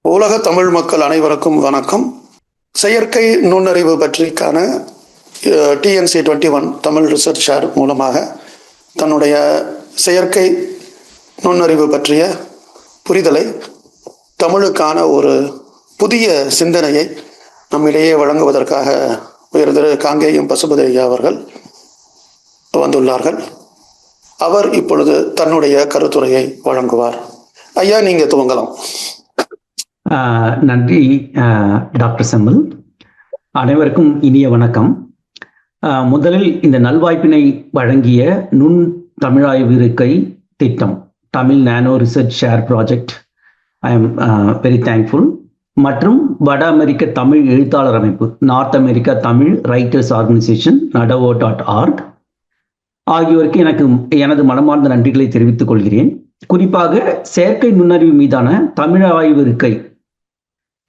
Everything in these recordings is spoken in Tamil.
உலக தமிழ் மக்கள் அனைவருக்கும் வணக்கம். செயற்கை நுண்ணறிவு பற்றிக்கான TNC21 தமிழ் ரிசர்ச் ஷேர் மூலமாக தன்னுடைய செயற்கை நுண்ணறிவு பற்றிய புரிதலை, தமிழுக்கான ஒரு புதிய சிந்தனையை நம்மிடையே வழங்குவதற்காக உயர்திரு காங்கேயம் பசுபதி ஐயா அவர்கள் வந்துள்ளார்கள். அவர் இப்பொழுது தன்னுடைய கருத்துரையை வழங்குவார். ஐயா, நீங்க துவங்கலாம். நன்றி டாக்டர் செம்மல். அனைவருக்கும் இனிய வணக்கம். முதலில் இந்த நல்வாய்ப்பினை வழங்கிய நுண் தமிழாய்வு இருக்கை திட்டம், Tamil nano research chair project, I am very thankful, மற்றும் வட அமெரிக்க தமிழ் எழுத்தாளர் அமைப்பு, North America Tamil writers organisation nadavo.org ஆகியோருக்கு எனது மனமார்ந்த நன்றிகளை தெரிவித்துக் கொள்கிறேன். குறிப்பாக செயற்கை நுண்ணறிவு மீதான தமிழ் ஆய்வு இருக்கை,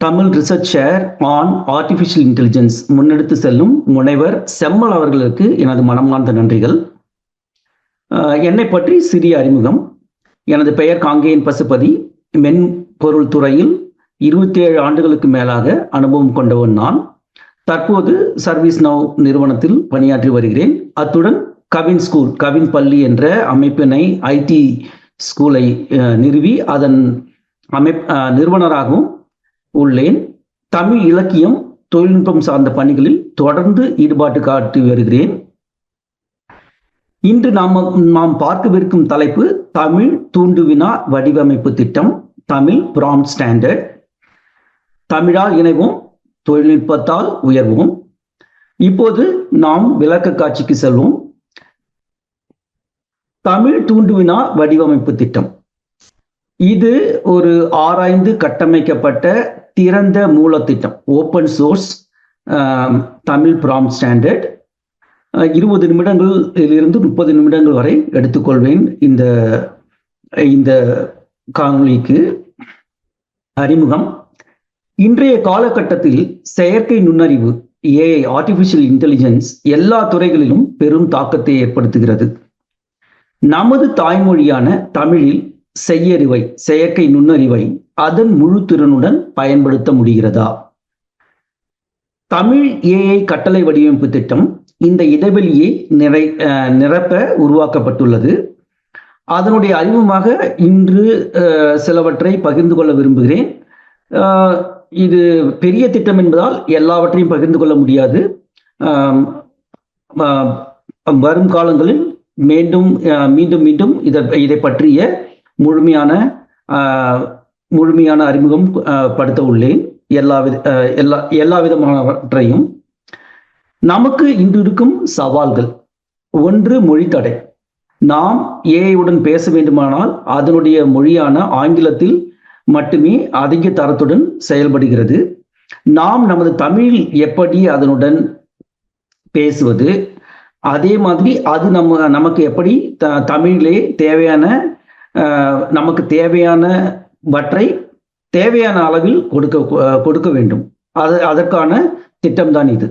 Tamil research share on artificial intelligence முன்னெடுத்து செல்லும் முனைவர் செம்மல் அவர்களுக்கு எனது மனமார்ந்த நன்றிகள். என்னை பற்றி சிறிய அறிமுகம். எனது பெயர் காங்கேயன் பசுபதி. மென்பொருள் துறையில் 27 ஆண்டுகளுக்கு மேலாக அனுபவம் கொண்டவன் நான். தற்போது சர்வீஸ் நவ் நிறுவனத்தில் பணியாற்றி வருகிறேன். அத்துடன் கவின் பள்ளி என்ற அமைப்பினை, ஐடி ஸ்கூலை நிறுவி அதன் நிறுவனராகவும் உள்ளேன். தமிழ் இலக்கியம், தொழில்நுட்பம் சார்ந்த பணிகளில் தொடர்ந்து ஈடுபாட்டு காட்டி வருகிறேன். இன்று நாம் பார்க்கவிருக்கும் தலைப்பு தமிழ் தூண்டுவினா வடிவமைப்பு திட்டம், தமிழ் ப்ராம்ப்ட் ஸ்டாண்டர்ட். தமிழால் இணைவோம், தொழில்நுட்பத்தால் உயர்வோம். இப்போது நாம் விளக்க காட்சிக்கு செல்வோம். தமிழ் தூண்டுவினா வடிவமைப்பு திட்டம் இது ஒரு ஆராய்ந்து கட்டமைக்கப்பட்ட திறந்த மூல திட்டம், open source Tamil prompt standard. 20 நிமிடங்களிலிருந்து 30 நிமிடங்கள் வரை எடுத்துக்கொள்வேன் இந்த காணொளிக்கு. அறிமுகம். இன்றைய காலகட்டத்தில் செயற்கை நுண்ணறிவு, AI ஆர்டிஃபிஷியல் இன்டெலிஜென்ஸ் எல்லா துறைகளிலும் பெரும் தாக்கத்தை ஏற்படுத்துகிறது. நமது தாய்மொழியான தமிழில் செயற்கை நுண்ணறிவை அதன் முழு திறனுடன் பயன்படுத்த முடிகிறதா? தமிழ் AI கட்டளை வடிவமைப்பு திட்டம் இந்த இடைவெளியை நிரப்ப உருவாக்கப்பட்டுள்ளது. அதனுடைய அறிமுகமாக இன்று சிலவற்றை பகிர்ந்து கொள்ள விரும்புகிறேன். இது பெரிய திட்டம் என்பதால் எல்லாவற்றையும் பகிர்ந்து கொள்ள முடியாது. வரும் காலங்களில் மீண்டும் இதை பற்றிய முழுமையான அறிமுகம் படுத்த உள்ளேன். எல்லா விதமானவற்றையும். நமக்கு இன்று இருக்கும் சவால்கள். 1, மொழி தடை. நாம் AI உடன் பேச வேண்டுமானால் அதனுடைய மொழியான ஆங்கிலத்தில் மட்டுமே அதிக தரத்துடன் செயல்படுகிறது. நாம் நமது தமிழில் எப்படி அதனுடன் பேசுவது, அதே மாதிரி அது நமக்கு எப்படி தமிழிலே நமக்கு தேவையானவற்றை தேவையான அளவில் கொடுக்க வேண்டும். அதற்கான திட்டம்தான் இது.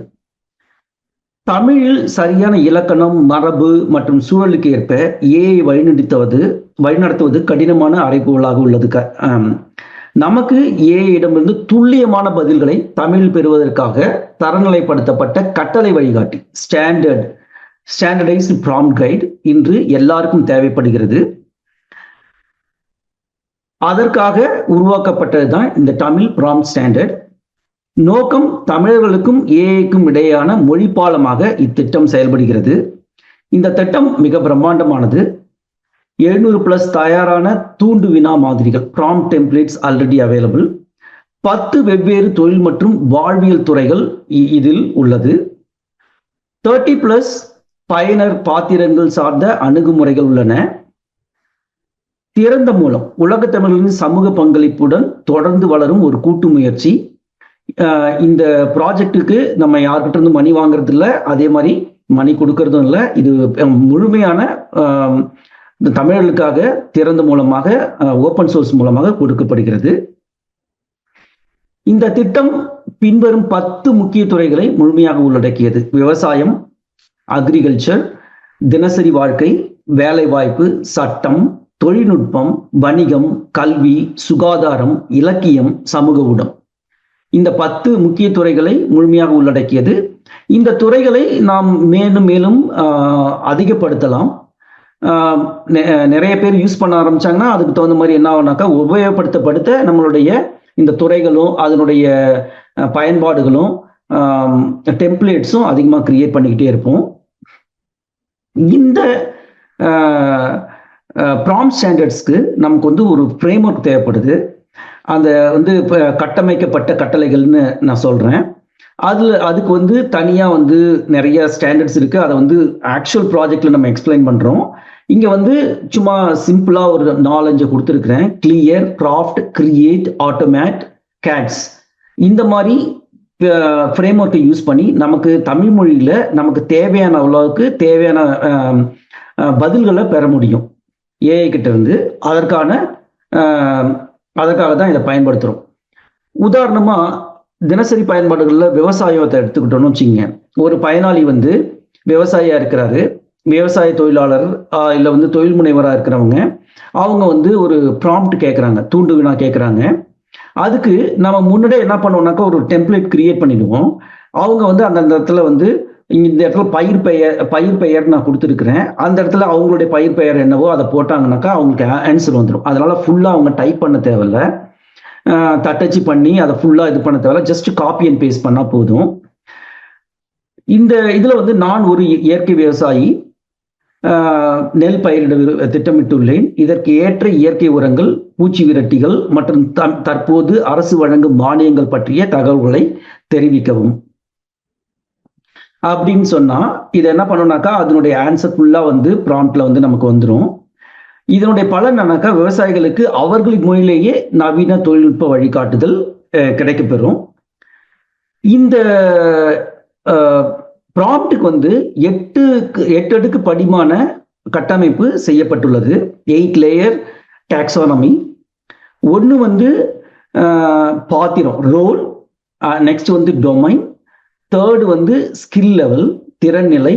தமிழில் சரியான இலக்கணம், மரபு மற்றும் சூழலுக்கு ஏற்ப AI வழிநடத்துவது கடினமான அறைகோலாக உள்ளது. நமக்கு AI இடமிருந்து துல்லியமான பதில்களை தமிழில் பெறுவதற்காக தரநிலைப்படுத்தப்பட்ட கட்டளை வழிகாட்டி, ஸ்டாண்டர்டைஸ்டு ப்ராம்ப்ட் கைடு இன்று எல்லாருக்கும் தேவைப்படுகிறது. அதற்காக உருவாக்கப்பட்டதுதான் இந்த தமிழ் ப்ராம்ப்ட் ஸ்டாண்டர்ட். நோக்கம், தமிழர்களுக்கும் AIக்கும் இடையேயான மொழி பாலமாக இத்திட்டம் செயல்படுகிறது. இந்த திட்டம் மிக பிரம்மாண்டமானது. 700+ தயாரான தூண்டு வினா மாதிரிகள், ப்ராம்ப்ட் டெம்ப்ளேட்ஸ் ஆல்ரெடி அவைலபிள். 10 வெவ்வேறு தொழில் மற்றும் வாழ்வியல் துறைகள் இதில் உள்ளது. 30+ பயனர் பாத்திரங்கள் சார்ந்த அணுகுமுறைகள் உள்ளன. திறந்த மூலம், உலக தமிழர்களின் சமூக பங்களிப்புடன் தொடர்ந்து வளரும் ஒரு கூட்டு முயற்சி. இந்த ப்ராஜெக்டுக்கு நம்ம யார்கிட்ட இருந்து மணி வாங்குறது இல்லை, அதே மாதிரி மணி கொடுக்கறதும் இல்லை. இது முழுமையான தமிழர்களுக்காக திறந்த மூலமாக, ஓப்பன் சோர்ஸ் மூலமாக கொடுக்கப்படுகிறது. இந்த திட்டம் பின்வரும் 10 முக்கிய துறைகளை முழுமையாக உள்ளடக்கியது. விவசாயம், அக்ரிகல்ச்சர், தினசரி வாழ்க்கை, வேலைவாய்ப்பு, சட்டம், தொழில்நுட்பம், வணிகம், கல்வி, சுகாதாரம், இலக்கியம், சமூக ஊடம். இந்த 10 முக்கிய துறைகளை முழுமையாக உள்ளடக்கியது. இந்த துறைகளை நாம் மேலும் மேலும் அதிகப்படுத்தலாம். நிறைய பேர் யூஸ் பண்ண ஆரம்பிச்சாங்கன்னா அதுக்கு தகுந்த மாதிரி என்ன ஆகுனாக்கா, உபயோகப்படுத்த நம்மளுடைய இந்த துறைகளும் அதனுடைய பயன்பாடுகளும் டெம்ப்ளேட்ஸும் அதிகமாக கிரியேட் பண்ணிக்கிட்டே இருப்போம். இந்த ப்ராம்ப்ட் ஸ்டாண்டர்ட்ஸ்க்கு நமக்கு வந்து ஒரு ஃப்ரேம் ஒர்க் தேவைப்படுது. அந்த வந்து கட்டமைக்கப்பட்ட கட்டளைகள்னு நான் சொல்கிறேன். அதுக்கு வந்து தனியாக வந்து நிறைய ஸ்டாண்டர்ட்ஸ் இருக்குது. அதை வந்து ஆக்சுவல் ப்ராஜெக்டில் நம்ம எக்ஸ்பிளைன் பண்ணுறோம். இங்கே வந்து சும்மா சிம்பிளாக ஒரு 4-5 கொடுத்துருக்குறேன். Clear, craft, create, automate, gates. இந்த மாதிரி ஃப்ரேம் ஒர்க்கை யூஸ் பண்ணி நமக்கு தமிழ் மொழியில் நமக்கு தேவையான அளவுக்கு தேவையான பதில்களை பெற முடியும் ஏஐ கிட்ட இருந்து. அதற்காக தான் இதை பயன்படுத்துகிறோம். உதாரணமாக தினசரி பயன்பாடுகளில் விவசாயத்தை எடுத்துக்கிட்டோம்னு வச்சுங்க. ஒரு பயனாளி வந்து விவசாயியாக இருக்கிறாரு, விவசாய தொழிலாளர் இல்லை வந்து தொழில் முனைவராக இருக்கிறவங்க. அவங்க வந்து ஒரு ப்ராம்ப்ட் கேட்குறாங்க, தூண்டு வினா கேட்குறாங்க. அதுக்கு நம்ம முன்னாடியே என்ன பண்ணுவோம்னாக்கா ஒரு டெம்ப்ளேட் கிரியேட் பண்ணிடுவோம். அவங்க வந்து அந்த இடத்துல வந்து இந்த இடத்துல பயிர் பெயர் நான் கொடுத்துருக்குறேன். அந்த இடத்துல அவங்களுடைய பயிர் பெயர் என்னவோ அதை போட்டாங்கனாக்கா அவங்களுக்கு ஆன்சர் வந்துடும். அதனால ஃபுல்லாக அவங்க டைப் பண்ண தேவையில்லை, தட்டச்சு பண்ணி அதை ஃபுல்லாக இது பண்ண தேவையில்ல. ஜஸ்ட் காப்பி அண்ட் பேஸ்ட் பண்ணால் போதும். இந்த இதில் வந்து நான் ஒரு இயற்கை விவசாயி, நெல் பயிரிட திட்டமிட்டுள்ளேன். இதற்கு ஏற்ற இயற்கை உரங்கள், பூச்சி விரட்டிகள் மற்றும் தற்போது அரசு வழங்கும் மானியங்கள் பற்றிய தகவல்களை தெரிவிக்கவும் அப்படின்னு சொன்னா இதை என்ன பண்ணோம்னாக்கா அதனுடைய ஆன்சர் ஃபுல்லா வந்து ப்ராம்ப்ட்ல வந்து நமக்கு வந்துடும். இதனுடைய பலன் என்னன்னாக்கா விவசாயிகளுக்கு அவர்களின் மொழியிலேயே நவீன தொழில்நுட்ப வழிகாட்டுதல் கிடைக்கப்பெறும். இந்த ப்ராம்ப்டுக்கு வந்து 8 அடுக்கு படிமான கட்டமைப்பு செய்யப்பட்டுள்ளது. 8 லேயர் டாக்ஸானமி. ஒன்று வந்து பாத்திரம், ரோல். நெக்ஸ்ட் வந்து டொமைன். தேர்டு வந்து ஸ்கில் லெவல், திறன்நிலை.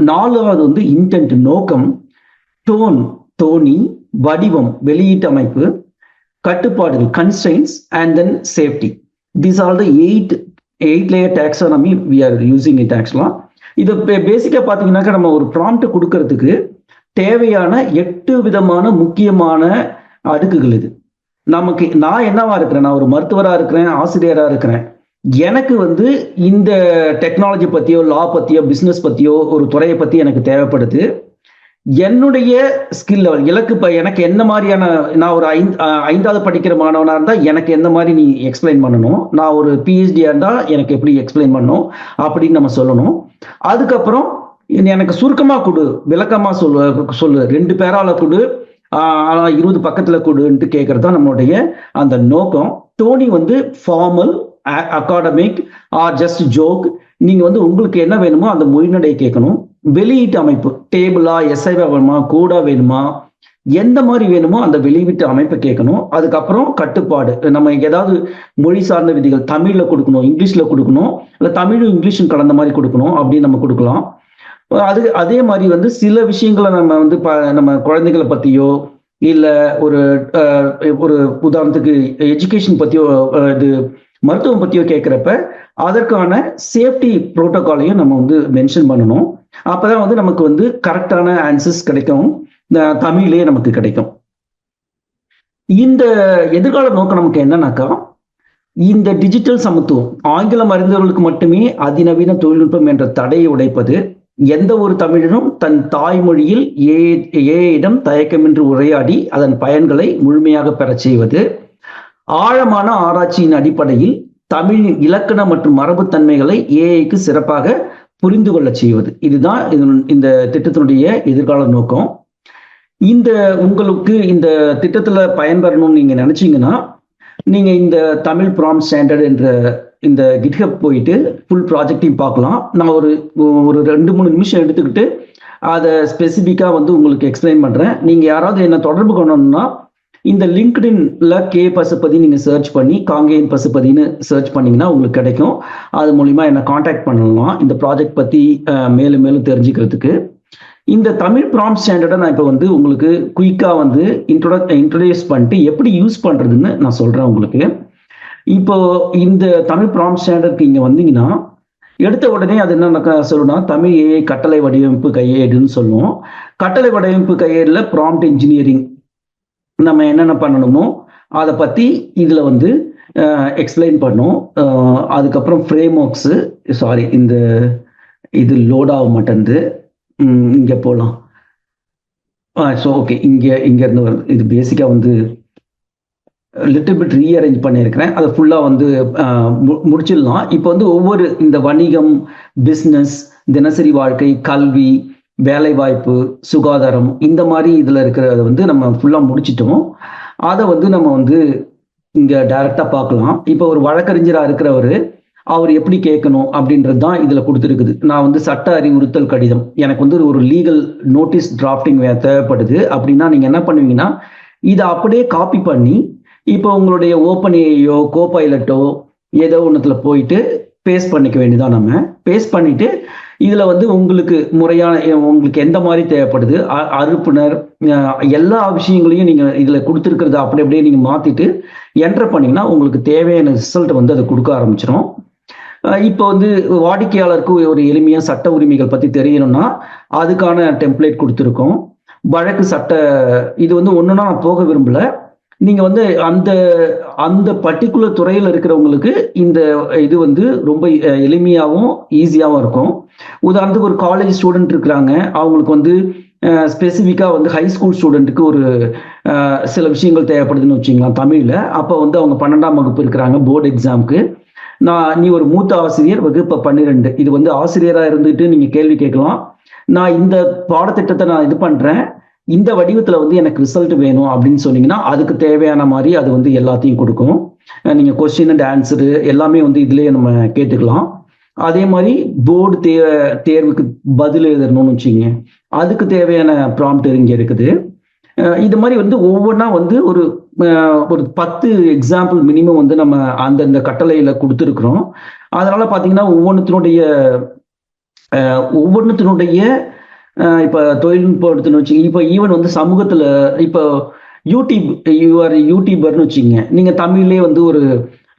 4வது வந்து இன்டென்ட், நோக்கம். டோன், தோனி. வடிவம், வெளியீட்டு அமைப்பு. கட்டுப்பாடுகள், constraints. And then safety. These are the 8 layer taxonomy we are using it. ஆக்சுவலா இதை பேசிக்காக பார்த்தீங்கன்னாக்கா நம்ம ஒரு ப்ராம்ப்ட் கொடுக்கறதுக்கு தேவையான 8 விதமான முக்கியமான அடுக்குகள் இது. நமக்கு நான் என்னவா இருக்கிறேன், நான் ஒரு மருத்துவராக இருக்கிறேன், ஆசிரியராக இருக்கிறேன். எனக்கு வந்து இந்த டெக்னாலஜி பற்றியோ, லா பற்றியோ, பிஸ்னஸ் பற்றியோ ஒரு துறையை பற்றி எனக்கு தேவைப்படுது. என்னுடைய ஸ்கில் லெவல், எனக்கு என்ன மாதிரியான, நான் ஒரு 5வது படிக்கிற மாணவனாக இருந்தால் எனக்கு எந்த மாதிரி நீ எக்ஸ்பிளைன் பண்ணணும், நான் ஒரு பிஹெச்டியாக இருந்தால் எனக்கு எப்படி எக்ஸ்பிளைன் பண்ணணும் அப்படின்னு நம்ம சொல்லணும். அதுக்கப்புறம் எனக்கு சுருக்கமாக கொடு, விளக்கமாக சொல்லு 2 பேரால கொடு, 20 பக்கத்தில் கொடுன்ட்டு கேட்கறது தான் நம்மளுடைய அந்த நோக்கம். டோனி வந்து formal, academic are just joke. நீங்க வந்து உங்களுக்கு என்ன வேணுமோ அந்த மொழிநடை கேட்கணும். வெளியீட்டு அமைப்பு, டேபிளா, எஸ்ஐவா வேணுமா, கோடா வேணுமா, எந்த மாதிரி வேணுமோ அந்த வெளியீட்டு அமைப்பை கேட்கணும். அதுக்கப்புறம் கட்டுப்பாடு, நம்ம ஏதாவது மொழி சார்ந்த விதிகள் தமிழ்ல கொடுக்கணும், இங்கிலீஷ்ல கொடுக்கணும், இல்லை தமிழும் இங்கிலீஷும் கலந்த மாதிரி கொடுக்கணும் அப்படின்னு நம்ம கொடுக்கலாம். அதே மாதிரி வந்து சில விஷயங்களை நம்ம வந்து நம்ம குழந்தைகளை பத்தியோ இல்லை ஒரு உதாரணத்துக்கு எஜுகேஷன் பத்தியோ, இது மருத்துவம் பத்தியோ கேட்குறப்ப அதற்கான சேஃப்டி புரோட்டோகாலையும் நம்ம வந்து மென்ஷன் பண்ணணும். அப்பதான் வந்து நமக்கு வந்து கரெக்டான ஆன்சர்ஸ் கிடைக்கும், தமிழ்லேயே நமக்கு கிடைக்கும். இந்த எதிர்கால நோக்கம் நமக்கு என்னன்னாக்கா, இந்த டிஜிட்டல் சமத்துவம், ஆங்கிலம் அறிந்தவர்களுக்கு மட்டுமே அதிநவீன தொழில்நுட்பம் என்ற தடையை உடைப்பது, எந்த ஒரு தமிழனும் தன் தாய்மொழியில் ஏஐயிடம் தயக்கமின்றி உரையாடி அதன் பயன்களை முழுமையாக பெறச் செய்வது, ஆழமான ஆராய்ச்சியின் அடிப்படையில் தமிழின் இலக்கண மற்றும் மரபுத்தன்மைகளை ஏஐக்கு சிறப்பாக புரிந்து கொள்ள செய்வது. இதுதான் இந்த திட்டத்தினுடைய எதிர்கால நோக்கம். உங்களுக்கு இந்த திட்டத்துல பயன்பெறணும்னு நீங்க நினைச்சீங்கன்னா நீங்க இந்த தமிழ் ப்ராம்ப்ட் ஸ்டாண்டர்ட் என்ற இந்த GitHub போயிட்டு ஃபுல் ப்ராஜெக்டையும் பார்க்கலாம். நான் ஒரு 2-3 நிமிஷம் எடுத்துக்கிட்டு அதை ஸ்பெசிஃபிக்காக வந்து உங்களுக்கு எக்ஸ்பிளைன் பண்றேன். நீங்க யாராவது என்ன தொடர்பு கொள்ளணும்னா இந்த லிங்க்டின்ல கே பசுபதி நீங்க சர்ச் பண்ணி காங்கேயன் பசுபதினு சர்ச் பண்ணீங்கன்னா உங்களுக்கு கிடைக்கும். அது மூலிமா என்ன காண்டாக்ட் பண்ணலாம் இந்த ப்ராஜெக்ட் பத்தி மேலும் மேலும் தெரிஞ்சுக்கிறதுக்கு. இந்த தமிழ் ப்ராம்ப்ட் ஸ்டாண்டர்டை நான் இப்போ வந்து உங்களுக்கு குயிக்காக வந்து இன்ட்ரோடியூஸ் பண்ணிட்டு எப்படி யூஸ் பண்ணுறதுன்னு நான் சொல்கிறேன் உங்களுக்கு. இப்போ இந்த தமிழ் ப்ராம்ப்ட் ஸ்டாண்டர்டுக்கு இங்கே வந்தீங்கன்னா எடுத்த உடனே அது என்ன சொல்லணும்னா தமிழ் ஏஐ கட்டளை வடிவமைப்பு கையேடுன்னு சொல்லுவோம். கட்டளை வடிவமைப்பு கையேடில் ப்ராம்ப்ட் இன்ஜினியரிங் நம்ம என்னென்ன பண்ணணுமோ அதை பற்றி இதில் வந்து எக்ஸ்பிளைன் பண்ணோம். அதுக்கப்புறம் ஃப்ரேம் ஒர்க்ஸு இந்த இது லோட் ஆக மாட்டேங்குது. இங்கே போகலாம். ஸோ ஓகே, இங்கேருந்து வருது. இது பேசிக்காக வந்து லிட்டில் பிட் ரீஅரேஞ்ச் பண்ணியிருக்கிறேன். அதை ஃபுல்லாக வந்து முடிச்சிடலாம். இப்போ வந்து ஒவ்வொரு இந்த வணிகம், பிஸ்னஸ், தினசரி வாழ்க்கை, கல்வி, வேலைவாய்ப்பு, சுகாதாரம், இந்த மாதிரி இதில் இருக்கிறத வந்து நம்ம ஃபுல்லாக முடிச்சிட்டோம். அதை வந்து நம்ம வந்து இங்கே டைரெக்டாக பார்க்கலாம். இப்போ ஒரு வழக்கறிஞராக இருக்கிறவர் அவர் எப்படி கேட்கணும் அப்படின்றது தான் இதில் கொடுத்துருக்குது. நான் வந்து சட்ட அறிவுறுத்தல் கடிதம், எனக்கு வந்து ஒரு லீகல் நோட்டீஸ் டிராஃப்டிங் தேவைப்படுது அப்படின்னா நீங்கள் என்ன பண்ணுவீங்கன்னா இதை அப்படியே காப்பி பண்ணி இப்போ உங்களுடைய ஓப்பன் ஏஐயோ கோபைலட்டோ ஏதோ ஒன்றுத்துல போயிட்டு பேஸ்ட் பண்ணிக்க வேண்டியதான். நம்ம பேஸ்ட் பண்ணிட்டு இதில் வந்து உங்களுக்கு உங்களுக்கு எந்த மாதிரி தேவைப்படுது, அறுப்பினர், எல்லா விஷயங்களையும் நீங்கள் இதில் கொடுத்துருக்கிறத அப்படியே நீங்கள் மாற்றிட்டு என்டர் பண்ணிங்கன்னா உங்களுக்கு தேவையான ரிசல்ட் வந்து அதை கொடுக்க ஆரம்பிச்சிடும். இப்போ வந்து வாடிக்கையாளருக்கு ஒரு எளிமையாக சட்ட உரிமைகள் பற்றி தெரியணும்னா அதுக்கான டெம்ப்ளேட் கொடுத்துருக்கோம். வழக்கு சட்ட இது வந்து ஒன்றுனா நான் போக விரும்பல. நீங்கள் வந்து அந்த பர்டிகுலர் துறையில் இருக்கிறவங்களுக்கு இந்த இது வந்து ரொம்ப எளிமையாகவும் ஈஸியாகவும் இருக்கும். உதாரணத்துக்கு ஒரு காலேஜ் ஸ்டூடெண்ட் இருக்கிறாங்க, அவங்களுக்கு வந்து ஸ்பெசிஃபிக்காக வந்து ஹை ஸ்கூல் ஸ்டூடெண்ட்டுக்கு ஒரு சில விஷயங்கள் தேவைப்படுதுன்னு வச்சுக்கலாம் தமிழில். அப்போ வந்து அவங்க 12ஆம் வகுப்பு இருக்கிறாங்க போர்டு எக்ஸாமுக்கு. நீ ஒரு மூத்த ஆசிரியர், வகுப்பு 12, இது வந்து ஆசிரியராக இருந்துட்டு நீங்கள் கேள்வி கேட்கலாம். நான் இந்த பாடத்திட்டத்தை நான் இது பண்ணுறேன், இந்த வடிவத்தில் வந்து எனக்கு ரிசல்ட் வேணும் அப்படின்னு சொன்னீங்கன்னா அதுக்கு தேவையான மாதிரி அது வந்து எல்லாத்தையும் கொடுக்கும். நீங்கள் கொஸ்டின் அண்ட் ஆன்சரு எல்லாமே வந்து இதுலேயே நம்ம கேட்டுக்கலாம். அதே மாதிரி போர்டு தேர்வுக்கு பதில் எழுதணும்னு வச்சுங்க, அதுக்கு தேவையான ப்ராம்ப்ட் இங்கே இருக்குது. இது மாதிரி வந்து ஒவ்வொன்றா வந்து ஒரு 10 எக்ஸாம்பிள் மினிமம் வந்து நம்ம அந்தந்த கட்டளையில் கொடுத்துருக்குறோம். அதனால பார்த்தீங்கன்னா ஒவ்வொன்றுத்தினுடைய இப்போ தொழில்நுட்பம் எடுத்துன்னு வச்சுங்க. இப்போ ஈவன் வந்து சமூகத்தில் இப்போ யூடியூபர்னு வச்சுங்க, நீங்கள் தமிழ்லேயே வந்து ஒரு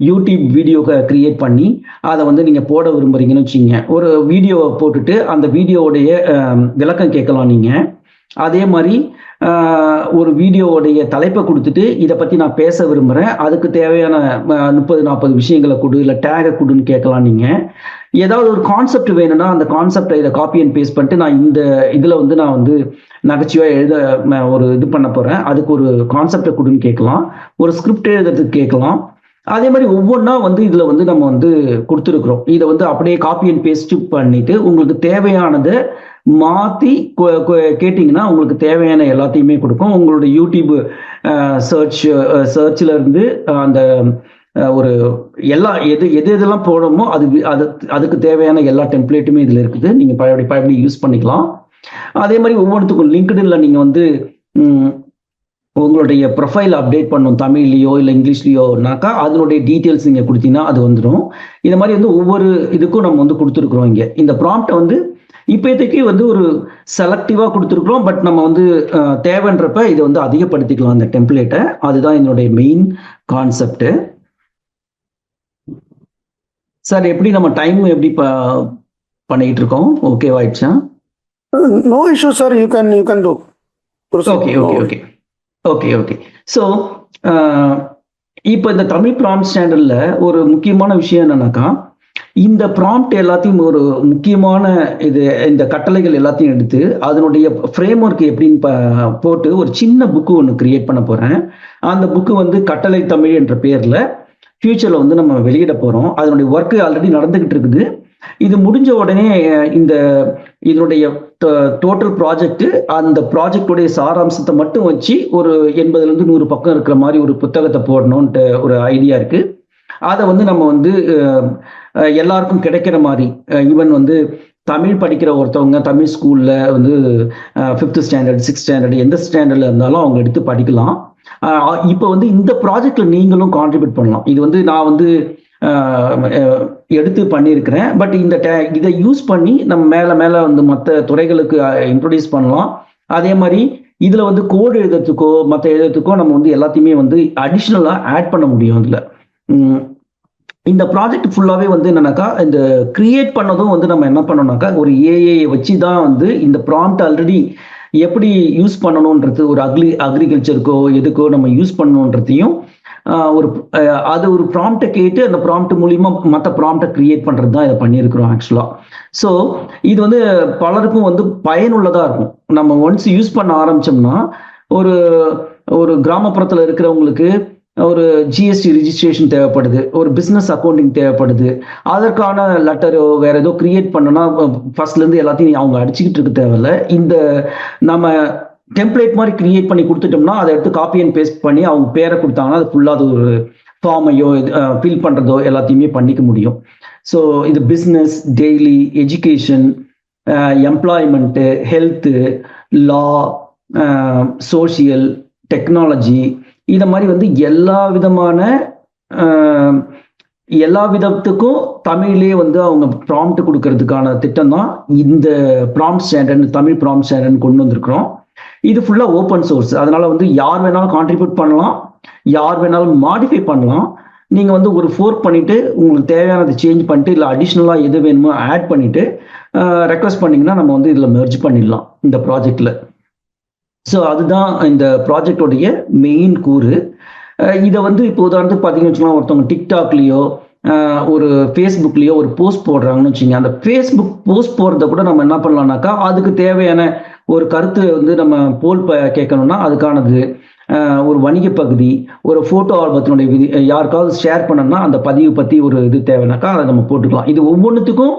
யூடியூப் வீடியோ கிரியேட் பண்ணி அதை வந்து நீங்கள் போட விரும்புகிறீங்கன்னு வச்சுங்க, ஒரு வீடியோவை போட்டுட்டு அந்த வீடியோவுடைய விளக்கம் கேட்கலாம் நீங்கள். அதே மாதிரி ஒரு வீடியோவுடைய தலைப்பை கொடுத்துட்டு இதை பற்றி நான் பேச விரும்புகிறேன், அதுக்கு தேவையான 30-40 விஷயங்களை கொடு, இல்லை டேகை கொடுன்னு கேட்கலாம். நீங்கள் ஏதாவது ஒரு கான்செப்ட் வேணும்னா அந்த கான்செப்டை இதை காப்பி அண்ட் பேஸ்ட் பண்ணிட்டு நான் இந்த இதில் வந்து நான் வந்து நகைச்சுவையாக ஒரு இது பண்ண போகிறேன், அதுக்கு ஒரு கான்செப்டை கொடுன்னு கேட்கலாம், ஒரு ஸ்கிரிப்ட் எழுதுறதுக்கு கேட்கலாம். அதே மாதிரி ஒவ்வொன்றா வந்து இதில் வந்து நம்ம வந்து கொடுத்துருக்குறோம். இதை வந்து அப்படியே காப்பி அண்ட் பேஸ்ட் பண்ணிட்டு உங்களுக்கு தேவையானதை மாற்றி கேட்டிங்கன்னா உங்களுக்கு தேவையான எல்லாத்தையுமே கொடுக்கும். உங்களோட யூடியூப் சர்ச்சில் இருந்து அந்த ஒரு எதெல்லாம் போடணுமோ அதுக்கு தேவையான எல்லா டெம்ப்ளேட்டுமே இதில் இருக்குது. நீங்கள் பழையபடி யூஸ் பண்ணிக்கலாம். அதே மாதிரி ஒவ்வொருத்துக்கும் லிங்க்டின்ல நீங்கள் வந்து உங்களுடைய ப்ரொஃபைல் அப்டேட் பண்ணணும், தமிழ்லையோ இல்லை இங்கிலீஷ்லையோனாக்கா அதனுடைய டீட்டெயில்ஸ் நீங்கள் கொடுத்தீங்கன்னா அது வந்துடும். இந்த மாதிரி வந்து ஒவ்வொரு இதுக்கும் நம்ம வந்து கொடுத்துருக்குறோம். இங்கே இந்த ப்ராம்ப்டை வந்து இப்போதைக்கு வந்து ஒரு செலக்டிவாக கொடுத்துருக்குறோம். பட் நம்ம வந்து தேவைன்றப்ப இதை வந்து அதிகப்படுத்திக்கலாம் அந்த டெம்ப்ளேட்டை. அதுதான் என்னுடைய மெயின் கான்செப்ட். சார் எப்படி நம்ம டைம் எப்படி பண்ணிட்டு இருக்கோம்? ஓகே ஆயிடுச்சா? No issue sir, you can do. Okay. So இப்போ இந்த தமிழ் ப்ராம்ப்ட் ஸ்டாண்டர்டில் ஒரு முக்கியமான விஷயம் என்னன்னாக்கா, இந்த ப்ராம்ப்ட் எல்லாத்தையும் ஒரு முக்கியமான இந்த கட்டளைகள் எல்லாத்தையும் எடுத்து அதனுடைய ஃப்ரேம் ஒர்க் எப்படின்னு போட்டு ஒரு சின்ன புக்கு ஒன்று கிரியேட் பண்ண போகிறேன். அந்த புக்கு வந்து கட்டளை தமிழ் என்ற பேரில் ஃபியூச்சரில் வந்து நம்ம வெளியிட போகிறோம். அதனுடைய ஒர்க்கு ஆல்ரெடி நடந்துக்கிட்டு இருக்குது. இது முடிஞ்ச உடனே இதனுடைய டோட்டல் ப்ராஜெக்ட், அந்த ப்ராஜெக்டுடைய சாராம்சத்தை மட்டும் வச்சு ஒரு 80 to 100 பக்கம் இருக்கிற மாதிரி ஒரு புத்தகத்தை போடணும்ன்ட்டு ஒரு ஐடியா இருக்குது. அதை வந்து நம்ம வந்து எல்லாருக்கும் கிடைக்கிற மாதிரி, ஈவன் வந்து தமிழ் படிக்கிற ஒருத்தவங்க தமிழ் ஸ்கூலில் வந்து 5th standard 6th standard எந்த ஸ்டாண்டர்டில் இருந்தாலும் அவங்க எடுத்து படிக்கலாம். இப்போ வந்து இந்த ப்ராஜெக்டில் நீங்களும் கான்ட்ரிபியூட் பண்ணலாம். இது வந்து நான் வந்து எடுத்து பண்ணியிருக்கிறேன். பட் இதை யூஸ் பண்ணி நம்ம மேலே வந்து மற்ற துறைகளுக்கு இன்ட்ரோடியூஸ் பண்ணலாம். அதே மாதிரி இதில் வந்து கோடு எழுதுறதுக்கோ மற்ற எழுதுறதுக்கோ நம்ம வந்து எல்லாத்தையுமே வந்து அடிஷ்னலாக ஆட் பண்ண முடியும். அதில் இந்த ப்ராஜெக்ட் ஃபுல்லாகவே வந்து என்னன்னாக்கா, இந்த கிரியேட் பண்ணதும் வந்து நம்ம என்ன பண்ணோம்னாக்கா, ஒரு ஏஐ வச்சு தான் வந்து இந்த ப்ராம்ப்ட் ஆல்ரெடி எப்படி யூஸ் பண்ணணுன்றது, ஒரு அக்ரிகல்ச்சருக்கோ எதுக்கோ நம்ம யூஸ் பண்ணணுன்றதையும் அது ஒரு ப்ராம்ப்டை கேட்டு அந்த ப்ராம்ப்ட் மூலியமா மற்ற ப்ராம்ப்டை கிரியேட் பண்றது தான் இதை பண்ணியிருக்கிறோம் ஆக்சுவலா. ஸோ இது வந்து பலருக்கும் வந்து பயனுள்ளதா இருக்கும். நம்ம ஒன்ஸ் யூஸ் பண்ண ஆரம்பிச்சோம்னா, ஒரு ஒரு கிராமப்புறத்தில் இருக்கிறவங்களுக்கு ஒரு ஜிஎஸ்டி ரிஜிஸ்ட்ரேஷன் தேவைப்படுது, ஒரு பிஸ்னஸ் அக்கௌண்டிங் தேவைப்படுது, அதற்கான லெட்டரோ வேற ஏதோ கிரியேட் பண்ணனா ஃபர்ஸ்ட்ல இருந்து எல்லாத்தையும் அவங்க அடிச்சுக்கிட்டு இருக்க தேவையில்ல. இந்த நம்ம டெம்ப்ளேட் மாதிரி கிரியேட் பண்ணி கொடுத்துட்டோம்னா அதை எடுத்து காப்பி அண்ட் பேஸ்ட் பண்ணி அவங்க பேரை கொடுத்தாங்கன்னா அது ஃபுல்லாக அது ஒரு ஃபார்மையோ ஃபில் பண்ணுறதோ எல்லாத்தையுமே பண்ணிக்க முடியும். ஸோ இது business, daily, education, employment, health, law, social, technology, இதை மாதிரி வந்து எல்லா விதத்துக்கும் தமிழ்லேயே வந்து அவங்க ப்ராம்ப்ட் கொடுக்கறதுக்கான திட்டம் தான் இந்த prompt standard, Tamil prompt standard கொண்டு வந்திருக்கிறோம். இது ஃபுல்லாக ஓப்பன் சோர்ஸ், அதனால வந்து யார் வேணாலும் கான்ட்ரிபியூட் பண்ணலாம், யார் வேணாலும் மாடிஃபை பண்ணலாம். நீங்கள் வந்து ஒரு ஃபோர்க் பண்ணிட்டு உங்களுக்கு தேவையானதை சேஞ்ச் பண்ணிட்டு இல்லை அடிஷ்னலாக எது வேணுமோ ஆட் பண்ணிட்டு ரெக்வஸ்ட் பண்ணிங்கன்னா நம்ம வந்து இதில் மெர்ஜ் பண்ணிடலாம் இந்த ப்ராஜெக்டில். ஸோ அதுதான் இந்த ப்ராஜெக்டோடைய மெயின் கூறு. இதை வந்து இப்போ உதாரணத்துக்கு பார்த்தீங்கன்னு வச்சுக்கோங்களேன், ஒருத்தவங்க டிக்டாக்லேயோ ஒரு ஃபேஸ்புக்லேயோ ஒரு போஸ்ட் போடுறாங்கன்னு வச்சுங்க, அந்த ஃபேஸ்புக் போஸ்ட் போடுறத கூட நம்ம என்ன பண்ணலாம்னாக்கா, அதுக்கு தேவையான ஒரு கருத்து வந்து நம்ம போல் கேட்கணும்னா அதுக்கானது, ஒரு வணிக பகுதி, ஒரு ஃபோட்டோ ஆல்பத்தினுடைய விதி, யாருக்காவது ஷேர் பண்ணணும்னா அந்த பதிவு பற்றி ஒரு இது தேவைனாக்கா அதை நம்ம போட்டுக்கலாம். இது ஒவ்வொன்றுத்துக்கும்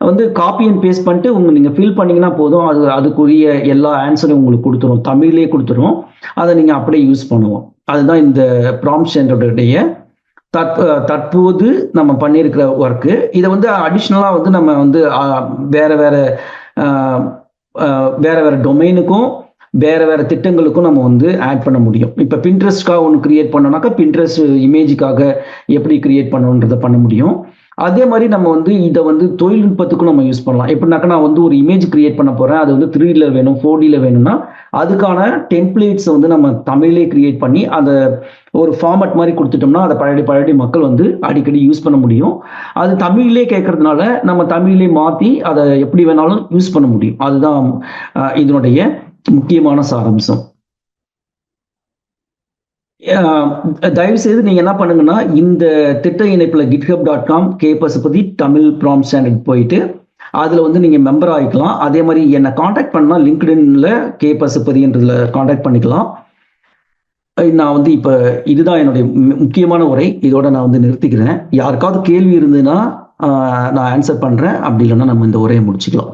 வந்து காப்பி அண்ட் பேஸ்ட் பண்ணிட்டு நீங்கள் ஃபில் பண்ணிங்கன்னா போதும், அதுக்குரிய எல்லா ஆன்சரும் உங்களுக்கு கொடுத்துரும், தமிழ்லேயே கொடுத்துரும். அதை நீங்கள் அப்படியே யூஸ் பண்ணுவோம். அதுதான் இந்த ப்ராம்ப்ட் ஸ்டாண்டர்டுடைய தற்போது நம்ம பண்ணியிருக்கிற ஒர்க்கு. இதை வந்து அடிஷ்னலாக வந்து நம்ம வந்து வேற வேற டொமைனுக்கும் வேற திட்டங்களுக்கும் நம்ம வந்து ஆட் பண்ண முடியும். இப்போ பின்ட்ரெஸ்ட்காக ஒன்று கிரியேட் பண்ணோம்னாக்கா பின்ட்ரெஸ்ட் இமேஜுக்காக எப்படி கிரியேட் பண்ணணுன்றதை பண்ண முடியும். அதே மாதிரி நம்ம வந்து இதை வந்து தொழில்நுட்பத்துக்கும் நம்ம யூஸ் பண்ணலாம். எப்படின்னாக்கா, நான் வந்து ஒரு இமேஜ் கிரியேட் பண்ண போகிறேன், அது வந்து 3D வேணும், 4D வேணும்னா அதுக்கான டெம்ப்ளேட்ஸை வந்து நம்ம தமிழ்லேயே கிரியேட் பண்ணி அதை ஒரு ஃபார்மட் மாதிரி கொடுத்துட்டோம்னா அதை பழைய மக்கள் வந்து அடிக்கடி யூஸ் பண்ண முடியும். அது தமிழ்லேயே கேட்கறதுனால நம்ம தமிழ்லேயே மாற்றி அதை எப்படி வேணாலும் யூஸ் பண்ண முடியும். அதுதான் இதனுடைய முக்கியமான சாராம்சம். தயவு செய்து நீங்க என்ன பண்ணுங்கன்னா, இந்த திட்ட இணைப்புல github.com kpasupathi Tamil prompt standard போயிட்டு அதுல வந்து நீங்க மெம்பர் ஆகிக்கலாம். அதே மாதிரி என்னை காண்டாக்ட் பண்ணா லிங்க்டின்ல kpasupathi காண்டாக்ட் பண்ணிக்கலாம். நான் வந்து இப்ப இதுதான் என்னுடைய முக்கியமான உரை. இதோட நான் வந்து நிறுத்திக்கிறேன். யாருக்காவது கேள்வி இருந்ததுன்னா நான் ஆன்சர் பண்றேன், அப்படி இல்லைன்னா நம்ம இந்த உரையை முடிச்சுக்கலாம்.